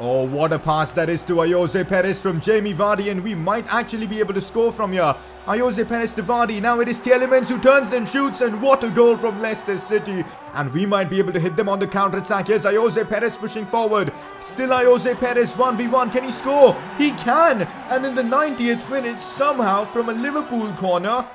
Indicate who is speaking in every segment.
Speaker 1: Oh, what a pass that is to Jose Perez from Jamie Vardy, and we might actually be able to score from here. Jose Perez to Vardy. Now it is Tielemans who turns and shoots, and what a goal from Leicester City. And we might be able to hit them on the counter-attack. Here's Jose Perez pushing forward. Still Jose Perez, 1v1. Can he score? He can! And in the 90th minute, somehow, from a Liverpool corner,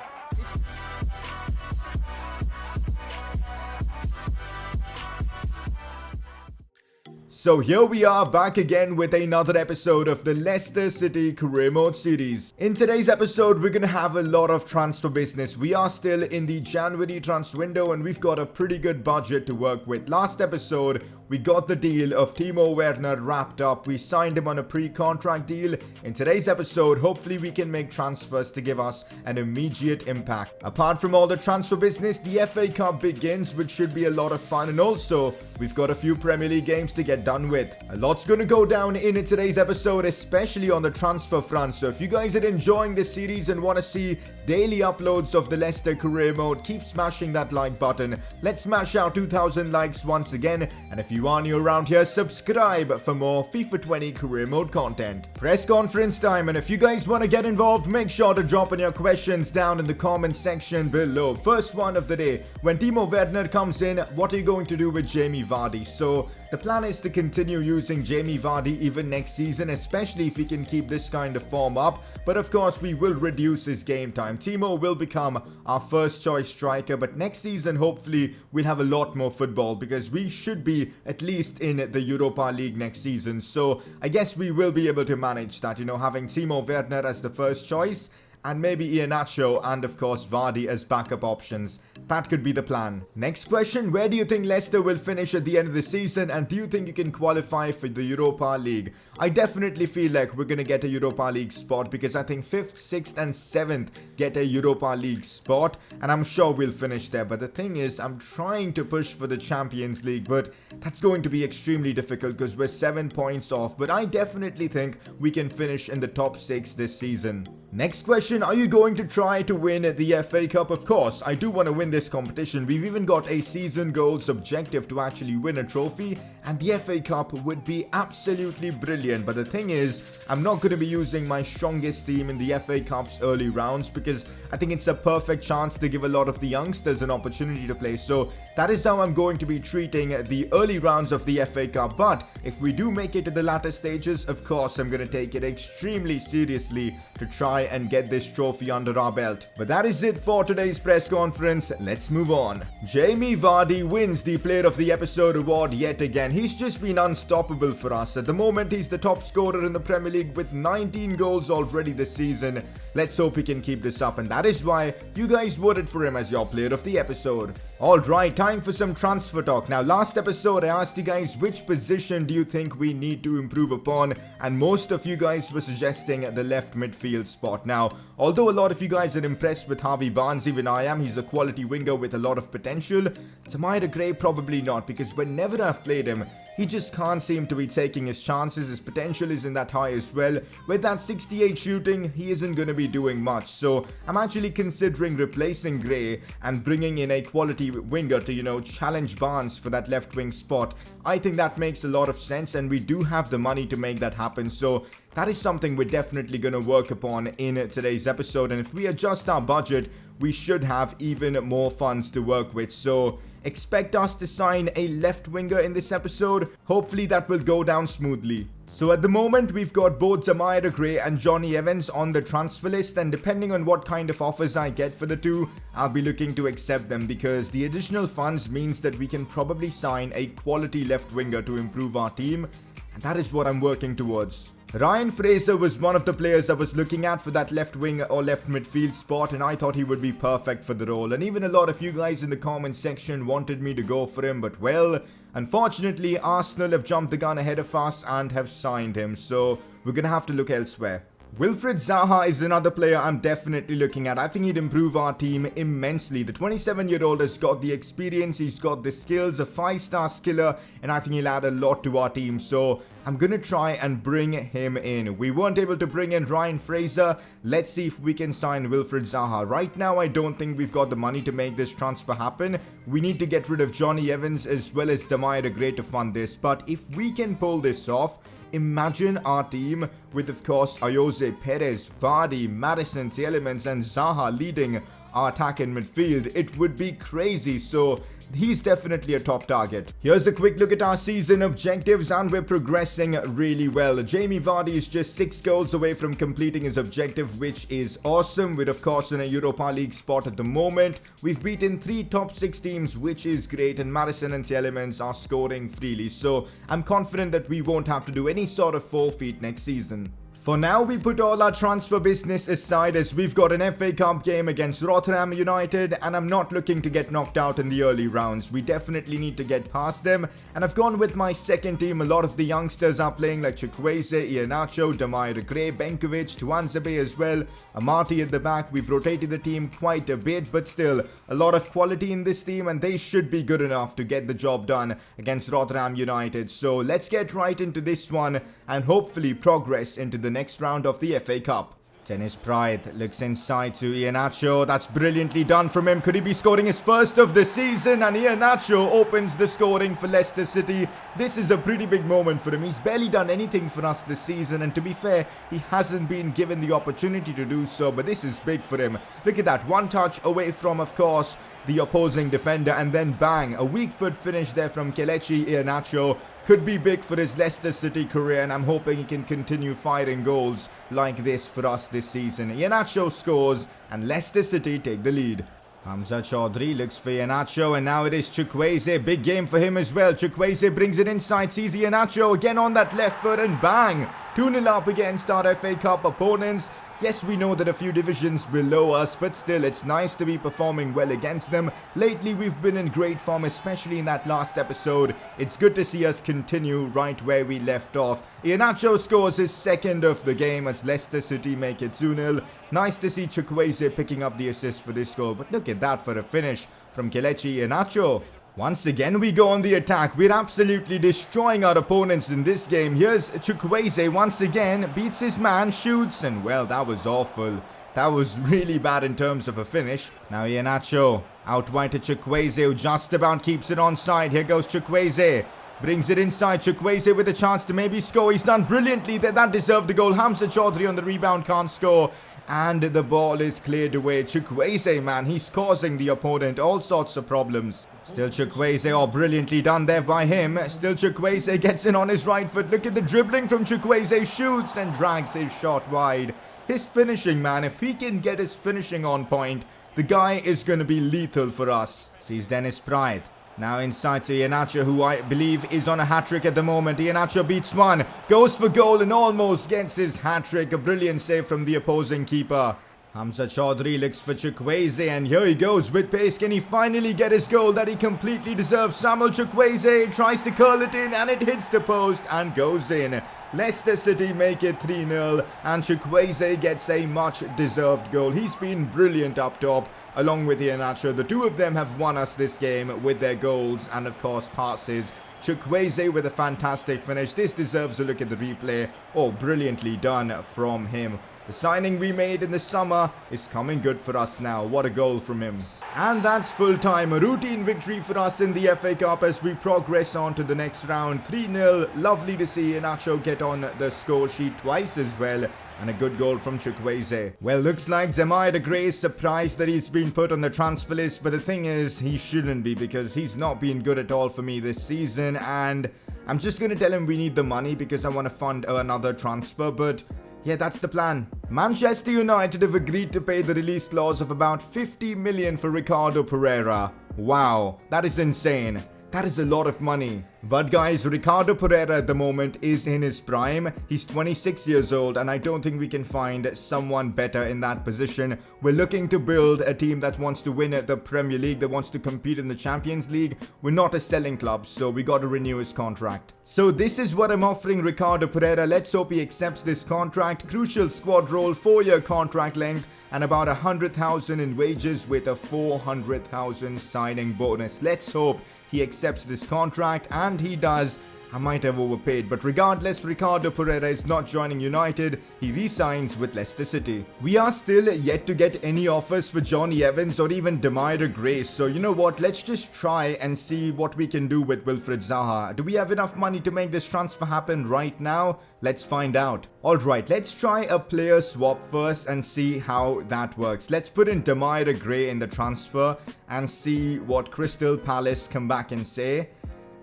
Speaker 1: so here we are back again with another episode of the Leicester City Career Mode series. In today's episode, we're going to have a lot of transfer business. We are still in the January transfer window and we've got a pretty good budget to work with. Last episode, we got the deal of Timo Werner wrapped up. We signed him on a pre-contract deal. In today's episode, hopefully we can make transfers to give us an immediate impact. Apart from all the transfer business, the FA Cup begins, which should be a lot of fun. And also, we've got a few Premier League games to get done with. A lot's going to go down in today's episode, especially on the transfer front. So if you guys are enjoying this series and want to see daily uploads of the Leicester Career Mode, keep smashing that like button. Let's smash out 2,000 likes once again. And if you are new around here, subscribe for more FIFA 20 Career Mode content. Press conference time, and if you guys want to get involved, make sure to drop in your questions down in the comment section below. First one of the day, when Timo Werner comes in, what are you going to do with Jamie Vardy? So the plan is to continue using Jamie Vardy even next season, especially if he can keep this kind of form up. But of course, we will reduce his game time. Timo will become our first choice striker, but next season, hopefully, we'll have a lot more football because we should be at least in the Europa League next season. So I guess we will be able to manage that, having Timo Werner as the first choice and maybe Iheanacho and of course Vardy as backup options. That could be the plan. Next question, where do you think Leicester will finish at the end of the season, and do you think you can qualify for the Europa League? I definitely feel like we're going to get a Europa League spot because I think 5th, 6th and 7th get a Europa League spot and I'm sure we'll finish there. But the thing is, I'm trying to push for the Champions League, but that's going to be extremely difficult because we're 7 points off. But I definitely think we can finish in the top 6 this season. Next question, are you going to try to win the FA Cup? Of course, I do want to win this competition. We've even got a season goals objective to actually win a trophy, and the FA Cup would be absolutely brilliant. But the thing is, I'm not going to be using my strongest team in the FA Cup's early rounds because I think it's a perfect chance to give a lot of the youngsters an opportunity to play. So that is how I'm going to be treating the early rounds of the FA Cup. But if we do make it to the latter stages, of course, I'm going to take it extremely seriously to try and get this trophy under our belt. But that is it for today's press conference. Let's move on. Jamie Vardy wins the Player of the Episode award yet again. He's just been unstoppable for us. At the moment, he's the top scorer in the Premier League with 19 goals already this season. Let's hope he can keep this up, and that is why you guys voted for him as your Player of the Episode. Alright, time for some transfer talk. Now, last episode I asked you guys which position do you think we need to improve upon, and most of you guys were suggesting the left midfield spot. Now, although a lot of you guys are impressed with Harvey Barnes, even I am, he's a quality winger with a lot of potential. Tamira Gray, probably not, because whenever I've played him, he just can't seem to be taking his chances. His potential isn't that high as well. With that 68 shooting, he isn't going to be doing much. So I'm actually considering replacing Gray and bringing in a quality winger to, challenge Barnes for that left wing spot. I think that makes a lot of sense, and we do have the money to make that happen. So that is something we're definitely going to work upon in today's episode. And if we adjust our budget, we should have even more funds to work with. So expect us to sign a left winger in this episode. Hopefully that will go down smoothly. So at the moment, we've got both Tamira Gray and Johnny Evans on the transfer list, and depending on what kind of offers I get for the two, I'll be looking to accept them because the additional funds means that we can probably sign a quality left winger to improve our team, and that is what I'm working towards. Ryan Fraser was one of the players I was looking at for that left wing or left midfield spot, and I thought he would be perfect for the role. And even a lot of you guys in the comment section wanted me to go for him, but well, unfortunately Arsenal have jumped the gun ahead of us and have signed him, so we're gonna have to look elsewhere. Wilfried Zaha is another player I'm definitely looking at. I think he'd improve our team immensely. The 27-year-old has got the experience, he's got the skills, a 5-star skiller, and I think he'll add a lot to our team. So I'm going to try and bring him in. We weren't able to bring in Ryan Fraser. Let's see if we can sign Wilfried Zaha. Right now, I don't think we've got the money to make this transfer happen. We need to get rid of Johnny Evans as well as Tamira Gray to fund this. But if we can pull this off, Imagine our team with, of course, Jose Perez, Vardy, Madison, Tielemans and Zaha leading our attack in midfield. It would be crazy, so he's definitely a top target. Here's a quick look at our season objectives, and we're progressing really well. Jamie Vardy is just 6 goals away from completing his objective, which is awesome. We're of course in a Europa League spot at the moment. We've beaten 3 top 6 teams, which is great, and Madison and Tielemans are scoring freely, so I'm confident that we won't have to do any sort of forfeit next season. For now, we put all our transfer business aside as we've got an FA Cup game against Rotterdam United, and I'm not looking to get knocked out in the early rounds. We definitely need to get past them, and I've gone with my second team. A lot of the youngsters are playing, like Chukwueze, Iheanacho, Demaire Gray, Benkovic, Tuanzebe as well, Amati at the back. We've rotated the team quite a bit, but still a lot of quality in this team, and they should be good enough to get the job done against Rotterdam United. So let's get right into this one and hopefully progress into the next round of the FA Cup. Dennis Pride looks inside to Iheanacho. That's brilliantly done from him. Could he be scoring his first of the season? And Iheanacho opens the scoring for Leicester City. This is a pretty big moment for him. He's barely done anything for us this season, and to be fair, he hasn't been given the opportunity to do so, but this is big for him. Look at that, one touch away from, of course, the opposing defender, and then bang, a weak foot finish there from Kelechi Iheanacho. Could be big for his Leicester City career, and I'm hoping he can continue firing goals like this for us this season. Iheanacho scores, and Leicester City take the lead. Hamza Chaudhry looks for Iheanacho, and now it is Chukwueze. Big game for him as well. Chukwueze brings it inside, sees Iheanacho again on that left foot, and bang! 2-0 up against our FA Cup opponents. Yes, we know that a few divisions below us, but still, it's nice to be performing well against them. Lately, we've been in great form, especially in that last episode. It's good to see us continue right where we left off. Iheanacho scores his second of the game as Leicester City make it 2-0. Nice to see Chukwueze picking up the assist for this goal, but look at that for a finish from Kelechi Iheanacho. Once again, we go on the attack. We're absolutely destroying our opponents in this game. Here's Chukwueze once again, beats his man, shoots, and well, that was awful. That was really bad in terms of a finish. Now Iheanacho out wide to Chukwueze, who just about keeps it onside. Here goes Chukwueze. Brings it inside. Chukwueze with a chance to maybe score. He's done brilliantly there. That deserved the goal. Hamza Chaudhry on the rebound can't score. And the ball is cleared away. Chukwueze, man, he's causing the opponent all sorts of problems. Still Chukwueze, oh, brilliantly done there by him. Still Chukwueze gets in on his right foot. Look at the dribbling from Chukwueze. Shoots and drags his shot wide. His finishing, man, if he can get his finishing on point, the guy is going to be lethal for us. Sees Dennis Pride. Now inside to Iheanacho, who I believe is on a hat-trick at the moment. Iheanacho beats one, goes for goal and almost gets his hat-trick. A brilliant save from the opposing keeper. Hamza Chaudhry looks for Chukwueze, and here he goes with pace. Can he finally get his goal that he completely deserves? Samuel Chukwueze tries to curl it in, and it hits the post and goes in. Leicester City make it 3-0, and Chukwueze gets a much-deserved goal. He's been brilliant up top, along with Iheanacho. The two of them have won us this game with their goals and, of course, passes. Chukwueze with a fantastic finish. This deserves a look at the replay. Oh, brilliantly done from him. The signing we made in the summer is coming good for us now. What a goal from him. And that's full time. A routine victory for us in the FA Cup as we progress on to the next round. 3-0. Lovely to see Iheanacho get on the score sheet twice as well. And a good goal from Chukwueze. Well, looks like Demaire Gray is surprised that he's been put on the transfer list. But the thing is, he shouldn't be, because he's not been good at all for me this season. And I'm just going to tell him we need the money because I want to fund another transfer. But yeah, that's the plan. Manchester United have agreed to pay the release clause of about 50 million for Ricardo Pereira. Wow, that is insane. That is a lot of money. But guys, Ricardo Pereira at the moment is in his prime. He's 26 years old, and I don't think we can find someone better in that position. We're looking to build a team that wants to win at the Premier League, that wants to compete in the Champions League. We're not a selling club, so we got to renew his contract. So this is what I'm offering Ricardo Pereira. Let's hope he accepts this contract. Crucial squad role, 4-year contract length, and about 100,000 in wages with a 400,000 signing bonus. Let's hope he accepts this contract, and he does. I might have overpaid, but regardless, Ricardo Pereira is not joining United. He re-signs with Leicester City. We are still yet to get any offers for Johnny Evans or even Demaira Gray. So you know what? Let's just try and see what we can do with Wilfried Zaha. Do we have enough money to make this transfer happen right now? Let's find out. Alright, let's try a player swap first and see how that works. Let's put in Demaira Gray in the transfer and see what Crystal Palace come back and say.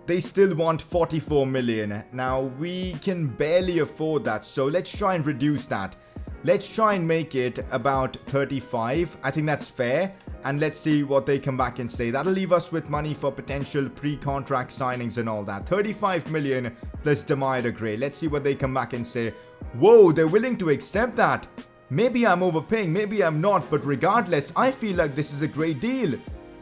Speaker 1: They still want 44 million. Now, we can barely afford that, so let's try and reduce that. Let's try and make it about 35. I think that's fair. And let's see what they come back and say. That'll leave us with money for potential pre-contract signings and all that. 35 million plus Demaira Gray. Let's see what they come back and say. Whoa, they're willing to accept that. Maybe I'm overpaying, maybe I'm not. But regardless, I feel like this is a great deal.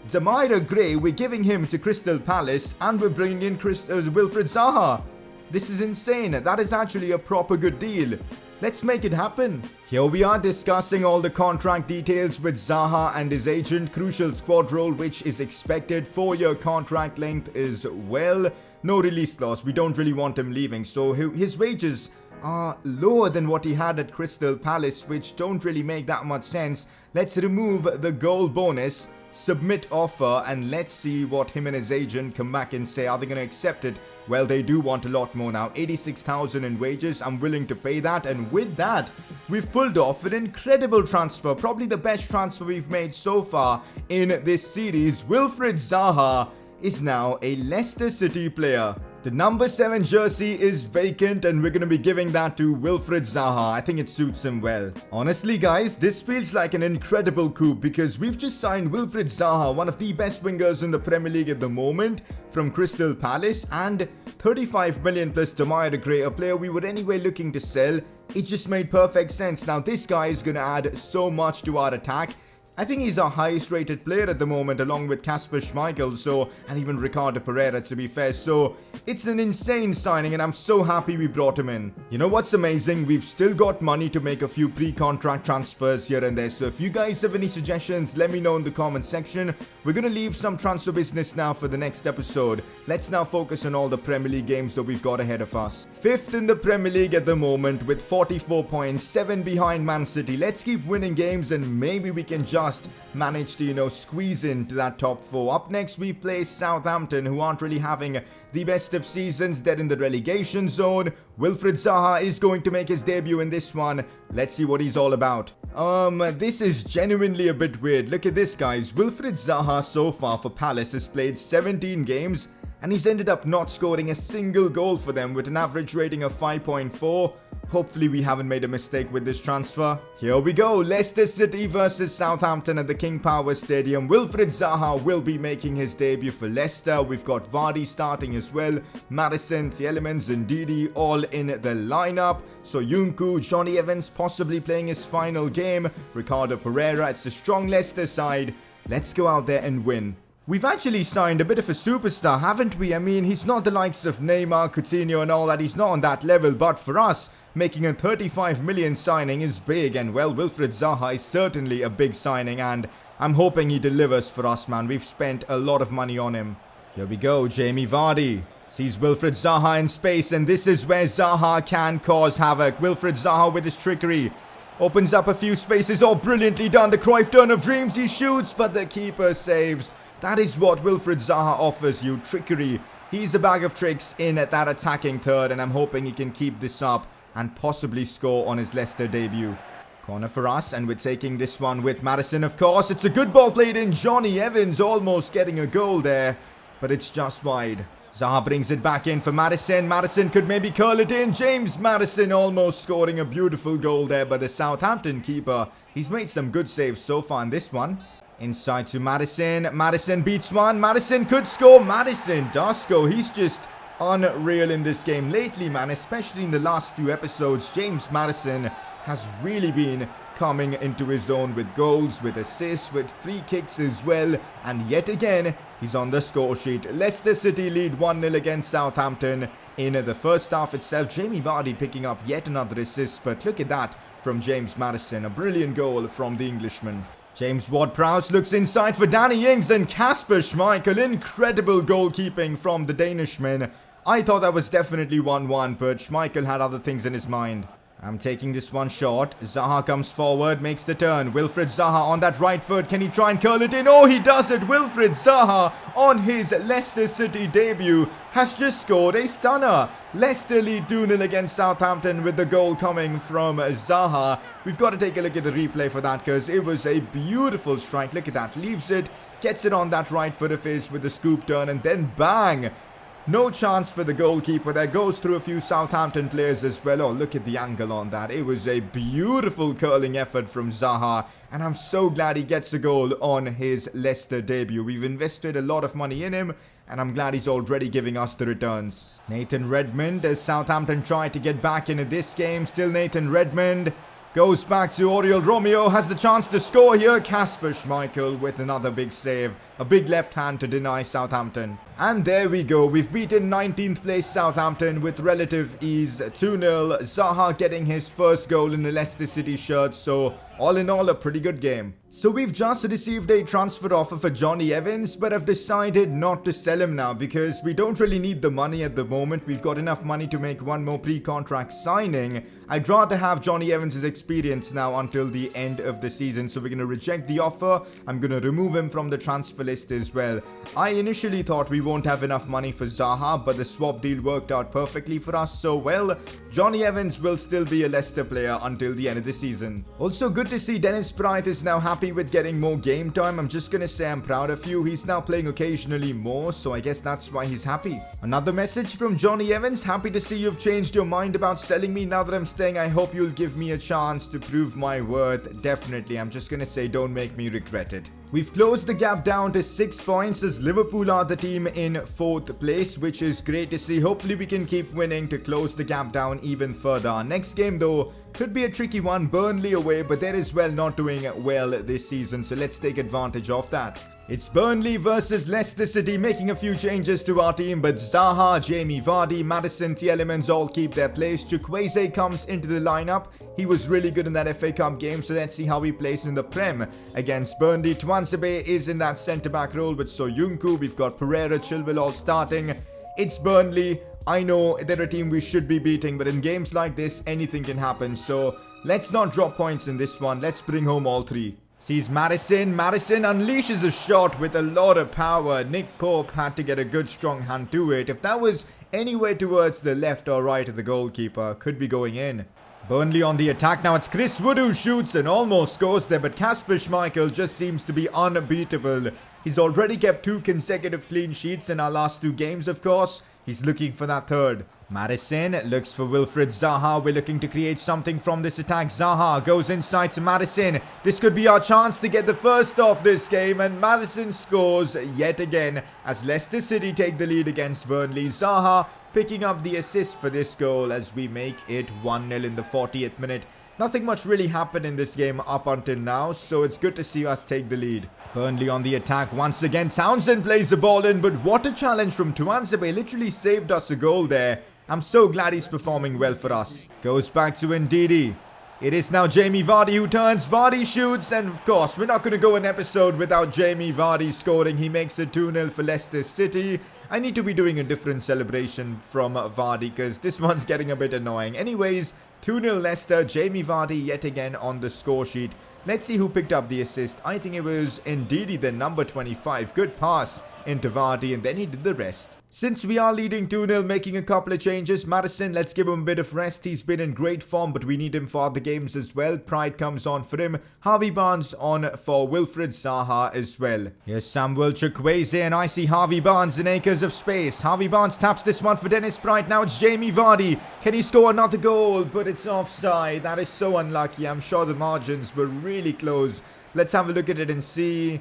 Speaker 1: Demaira Gray, we're giving him to Crystal Palace and we're bringing in Wilfried Zaha. This is insane. That is actually a proper good deal. Let's make it happen. Here we are discussing all the contract details with Zaha and his agent. Crucial squad role which is expected. 4-year contract length is well. No release clause. We don't really want him leaving. So his wages are lower than what he had at Crystal Palace, which don't really make that much sense. Let's remove the goal bonus. Submit offer and let's see what him and his agent come back and say. Are they going to accept it? Well, they do want a lot more now. 86,000 in wages. I'm willing to pay that. And with that, we've pulled off an incredible transfer. Probably the best transfer we've made so far in this series. Wilfried Zaha is now a Leicester City player. The number 7 jersey is vacant and we're going to be giving that to Wilfried Zaha. I think it suits him well. Honestly guys, this feels like an incredible coup because we've just signed Wilfried Zaha, one of the best wingers in the Premier League at the moment, from Crystal Palace, and 35 million plus Demaira Gray, a player we were anyway looking to sell. It just made perfect sense. Now this guy is going to add so much to our attack. I think he's our highest rated player at the moment, along with Kasper Schmeichel, and even Ricardo Pereira, to be fair. So it's an insane signing and I'm so happy we brought him in. You know what's amazing? We've still got money to make a few pre-contract transfers here and there. So if you guys have any suggestions, let me know in the comment section. We're going to leave some transfer business now for the next episode. Let's now focus on all the Premier League games that we've got ahead of us. 5th in the Premier League at the moment with 44 points, 7 behind Man City. Let's keep winning games and maybe we can just manage to, squeeze into that top 4. Up next, we play Southampton, who aren't really having the best of seasons. They're in the relegation zone. Wilfried Zaha is going to make his debut in this one. Let's see what he's all about. This is genuinely a bit weird. Look at this, guys. Wilfried Zaha so far for Palace has played 17 games and he's ended up not scoring a single goal for them with an average rating of 5.4. Hopefully we haven't made a mistake with this transfer. Here we go. Leicester City versus Southampton at the King Power Stadium. Wilfried Zaha will be making his debut for Leicester. We've got Vardy starting as well. Maddison, Tielemans and Didi all in the lineup. So Yunku, Johnny Evans possibly playing his final game. Ricardo Pereira. It's a strong Leicester side. Let's go out there and win. We've actually signed a bit of a superstar, haven't we? I mean, he's not the likes of Neymar, Coutinho and all that. He's not on that level. But for us, making a 35 million signing is big. And well, Wilfried Zaha is certainly a big signing. And I'm hoping he delivers for us, man. We've spent a lot of money on him. Here we go. Jamie Vardy sees Wilfried Zaha in space. And this is where Zaha can cause havoc. Wilfried Zaha with his trickery opens up a few spaces. Oh, brilliantly done. The Cruyff turn of dreams. He shoots, but the keeper saves. That is what Wilfried Zaha offers you, trickery. He's a bag of tricks in at that attacking third, and I'm hoping he can keep this up and possibly score on his Leicester debut. Corner for us, and we're taking this one with Maddison, of course. It's a good ball played in. Johnny Evans almost getting a goal there, but it's just wide. Zaha brings it back in for Maddison. Maddison could maybe curl it in. James Maddison almost scoring a beautiful goal there by the Southampton keeper. He's made some good saves so far in this one. Inside to Maddison. Maddison beats one. Maddison could score. Maddison does score. He's just unreal in this game lately, man. Especially in the last few episodes. James Maddison has really been coming into his own with goals, with assists, with free kicks as well. And yet again, he's on the score sheet. Leicester City lead 1-0 against Southampton in the first half itself. Jamie Vardy picking up yet another assist. But look at that from James Maddison. A brilliant goal from the Englishman. James Ward-Prowse looks inside for Danny Ings and Kasper Schmeichel. Incredible goalkeeping from the Danishman. I thought that was definitely 1-1, but Schmeichel had other things in his mind. I'm taking this one shot. Zaha comes forward, makes the turn. Wilfried Zaha on that right foot. Can he try and curl it in? Oh, he does it. Wilfried Zaha on his Leicester City debut has just scored a stunner. Leicester lead 2-0 against Southampton with the goal coming from Zaha. We've got to take a look at the replay for that because it was a beautiful strike. Look at that. Leaves it, gets it on that right foot of his with the scoop turn and then bang. No chance for the goalkeeper. That goes through a few Southampton players as well. Oh, look at the angle on that. It was a beautiful curling effort from Zaha. And I'm so glad he gets a goal on his Leicester debut. We've invested a lot of money in him. And I'm glad he's already giving us the returns. Nathan Redmond, as Southampton try to get back into this game. Still Nathan Redmond. Goes back to Oriol Romeo, has the chance to score here. Kasper Schmeichel with another big save. A big left hand to deny Southampton. And there we go. We've beaten 19th place Southampton with relative ease. 2-0. Zaha getting his first goal in the Leicester City shirt. So all in all, a pretty good game. So we've just received a transfer offer for Johnny Evans, but I've decided not to sell him now because we don't really need the money at the moment. We've got enough money to make one more pre-contract signing. I'd rather have Johnny Evans' experience now until the end of the season. So we're going to reject the offer. I'm going to remove him from the transfer list as well. I initially thought we won't have enough money for Zaha, but the swap deal worked out perfectly for us. So well, Johnny Evans will still be a Leicester player until the end of the season. Also good to see Dennis Bright is now happy with getting more game time. I'm just gonna say I'm proud of you. He's now playing occasionally more, so I guess that's why he's happy. Another message from Johnny Evans. Happy to see you've changed your mind about selling me. Now that I'm staying, I hope you'll give me a chance to prove my worth. Definitely. I'm just gonna say don't make me regret it. We've closed the gap down to 6 points as Liverpool are the team in 4th place, which is great to see. Hopefully we can keep winning to close the gap down even further. Our next game though could be a tricky one. Burnley away, but they're as well not doing well this season, so let's take advantage of that. It's Burnley versus Leicester City, making a few changes to our team, but Zaha, Jamie Vardy, Maddison, Tielemans all keep their place. Chukwueze comes into the lineup. He was really good in that FA Cup game, so let's see how he plays in the Prem against Burnley. Tuanzebe is in that centre-back role with Soyuncu. We've got Pereira, Chilwell all starting. It's Burnley. I know they're a team we should be beating, but in games like this, anything can happen. So let's not drop points in this one. Let's bring home all 3. Sees Maddison. Maddison unleashes a shot with a lot of power. Nick Pope had to get a good strong hand to it. If that was anywhere towards the left or right of the goalkeeper, could be going in. Burnley on the attack now. It's Chris Wood who shoots and almost scores there, but Kasper Schmeichel just seems to be unbeatable. He's already kept 2 consecutive clean sheets in our last 2 games, of course. He's looking for that third. Maddison looks for Wilfried Zaha. We're looking to create something from this attack. Zaha goes inside to Maddison. This could be our chance to get the first of this game, and Maddison scores yet again as Leicester City take the lead against Burnley. Zaha picking up the assist for this goal as we make it 1-0 in the 40th minute. Nothing much really happened in this game up until now, so it's good to see us take the lead. Burnley on the attack once again. Townsend plays the ball in, but what a challenge from Tuanzebe. Literally saved us a goal there. I'm so glad he's performing well for us. Goes back to Ndidi. It is now Jamie Vardy who turns. Vardy shoots, and of course, we're not going to go an episode without Jamie Vardy scoring. He makes it 2-0 for Leicester City. I need to be doing a different celebration from Vardy because this one's getting a bit annoying. Anyways, 2-0 Leicester. Jamie Vardy yet again on the score sheet. Let's see who picked up the assist. I think it was Ndidi, the number 25. Good pass into Vardy, and then he did the rest. Since we are leading 2-0, making a couple of changes. Maddison, let's give him a bit of rest. He's been in great form, but we need him for other games as well. Pride comes on for him. Harvey Barnes on for Wilfried Zaha as well. Here's Samuel Chukwueze, and I see Harvey Barnes in acres of space. Harvey Barnes taps this one for Dennis Pride. Now it's Jamie Vardy. Can he score another goal? But it's offside. That is so unlucky. I'm sure the margins were really close. Let's have a look at it and see.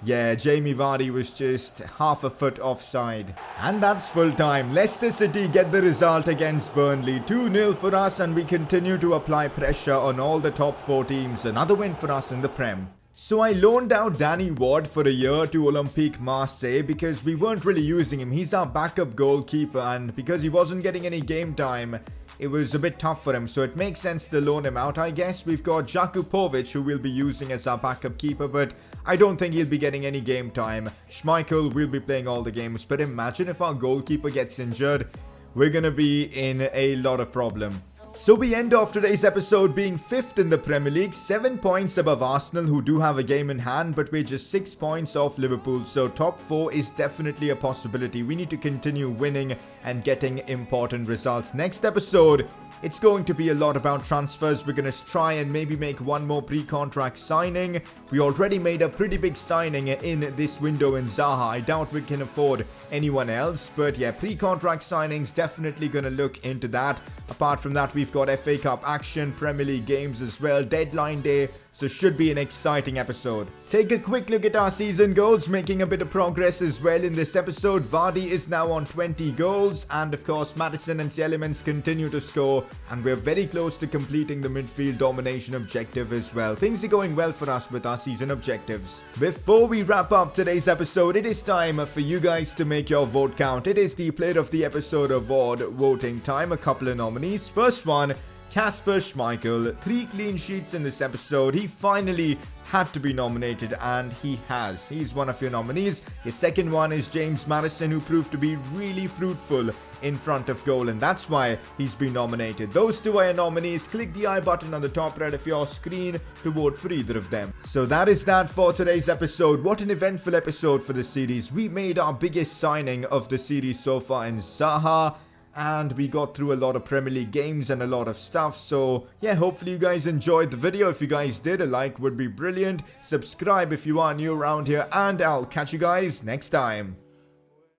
Speaker 1: Yeah, Jamie Vardy was just half a foot offside. And that's full time. Leicester City get the result against Burnley. 2-0 for us, and we continue to apply pressure on all the top 4 teams. Another win for us in the Prem. So I loaned out Danny Ward for a year to Olympique Marseille because we weren't really using him. He's our backup goalkeeper, and because he wasn't getting any game time, it was a bit tough for him, so it makes sense to loan him out, I guess. We've got Jakupovic, who we'll be using as our backup keeper, but I don't think he'll be getting any game time. Schmeichel will be playing all the games, but imagine if our goalkeeper gets injured. We're gonna be in a lot of problem. So we end off today's episode being 5th in the Premier League, 7 points above Arsenal, who do have a game in hand, but we're just 6 points off Liverpool, so top 4 is definitely a possibility. We need to continue winning and getting important results. Next episode, it's going to be a lot about transfers. We're going to try and maybe make one more pre-contract signing. We already made a pretty big signing in this window in Zaha. I doubt we can afford anyone else, but yeah, pre-contract signings, definitely going to look into that. Apart from that, we've got FA Cup action, Premier League games as well, deadline day, so should be an exciting episode. Take a quick look at our season goals, making a bit of progress as well in this episode. Vardy is now on 20 goals, and of course Maddison and Tielemans continue to score, and we're very close to completing the midfield domination objective as well. Things are going well for us with our season objectives. Before we wrap up today's episode, it is time for you guys to make your vote count. It is the Player of the Episode award voting time. A couple of nominees. First one, Kasper Schmeichel. 3 clean sheets in this episode. He finally had to be nominated, and he has. He's one of your nominees. Your second one is James Maddison, who proved to be really fruitful in front of goal, and that's why he's been nominated. Those two are your nominees. Click the I button on the top right of your screen to vote for either of them. So that is that for today's episode. What an eventful episode for the series. We made our biggest signing of the series so far in Zaha, and we got through a lot of Premier League games and a lot of stuff. So yeah, hopefully you guys enjoyed the video. If you guys did, a like would be brilliant. Subscribe if you are new around here, and I'll catch you guys next time.